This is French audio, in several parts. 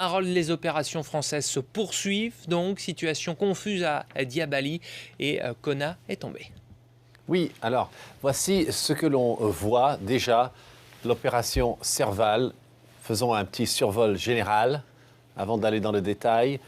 Harold, les opérations françaises se poursuivent, donc situation confuse à Diabali et Kona est tombé. Oui, alors voici ce que l'on voit déjà, l'opération Serval. Faisons un petit survol général avant d'aller dans le détail.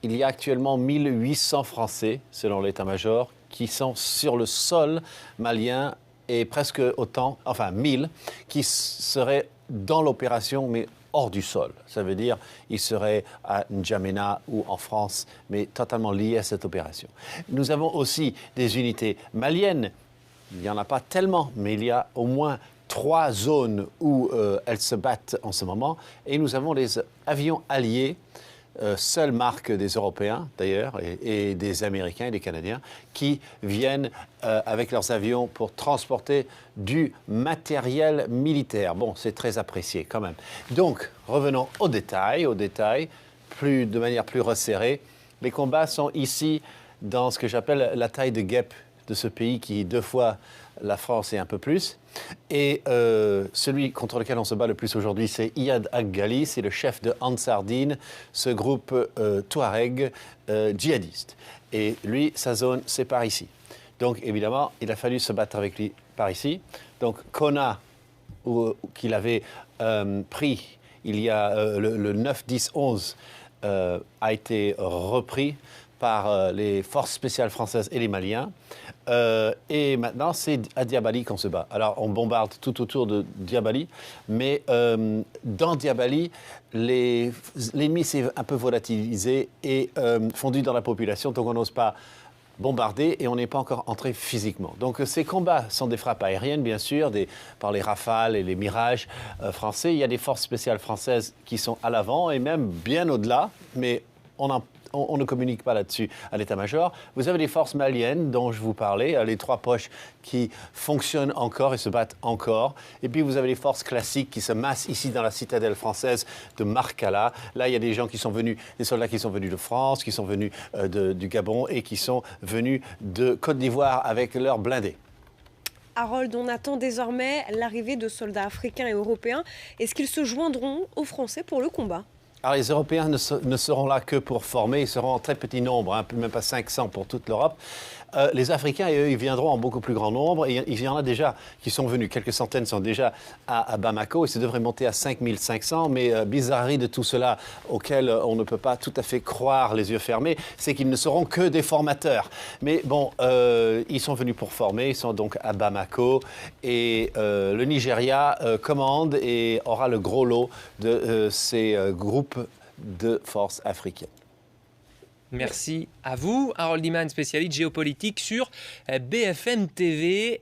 Il y a actuellement 1800 Français, selon l'état-major, qui sont sur le sol malien et presque autant, enfin 1000, qui seraient dans l'opération, mais hors du sol. Ça veut dire qu'ils seraient à N'Djamena ou en France, mais totalement liés à cette opération. Nous avons aussi des unités maliennes. Il n'y en a pas tellement, mais il y a au moins 3 zones où elles se battent en ce moment. Et nous avons les avions alliés, seule marque des Européens d'ailleurs, et des Américains et des Canadiens, qui viennent avec leurs avions pour transporter du matériel militaire. Bon, c'est très apprécié quand même. Donc, revenons aux détails, de manière plus resserrée. Les combats sont ici dans ce que j'appelle la taille de guêpe de ce pays qui est 2 fois la France et un peu plus. Et celui contre lequel on se bat le plus aujourd'hui, c'est Iyad Ag-Ghali, c'est le chef de Ansar Dine, ce groupe Touareg djihadiste. Et lui, sa zone, c'est par ici. Donc évidemment, il a fallu se battre avec lui par ici. Donc Kona, qu'il avait pris il y a le 9, 10, 11, a été repris par les forces spéciales françaises et les Maliens. Et maintenant, c'est à Diabali qu'on se bat. Alors, on bombarde tout autour de Diabali, mais dans Diabali, l'ennemi s'est un peu volatilisé et fondu dans la population, donc on n'ose pas bombarder et on n'est pas encore entré physiquement. Donc ces combats sont des frappes aériennes, bien sûr, par les Rafales et les Mirages français. Il y a des forces spéciales françaises qui sont à l'avant et même bien au-delà, mais on ne communique pas là-dessus à l'état-major. Vous avez les forces maliennes dont je vous parlais, les 3 poches qui fonctionnent encore et se battent encore. Et puis vous avez les forces classiques qui se massent ici dans la citadelle française de Marcala. Là, il y a des soldats qui sont venus de France, qui sont venus du Gabon et qui sont venus de Côte d'Ivoire avec leurs blindés. Harold, on attend désormais l'arrivée de soldats africains et européens. Est-ce qu'ils se joindront aux Français pour le combat ? Alors, les Européens ne seront là que pour former, ils seront en très petit nombre, même pas 500 pour toute l'Europe. Les Africains, eux, ils viendront en beaucoup plus grand nombre. Et il y en a déjà qui sont venus, quelques centaines sont déjà à Bamako et ça devrait monter à 5500. Mais bizarrerie de tout cela, auquel on ne peut pas tout à fait croire les yeux fermés, c'est qu'ils ne seront que des formateurs. Mais bon, ils sont venus pour former, ils sont donc à Bamako. Et le Nigeria commande et aura le gros lot de ces groupes de forces africaines. Merci à vous, Harold Iman, spécialiste géopolitique sur BFM TV.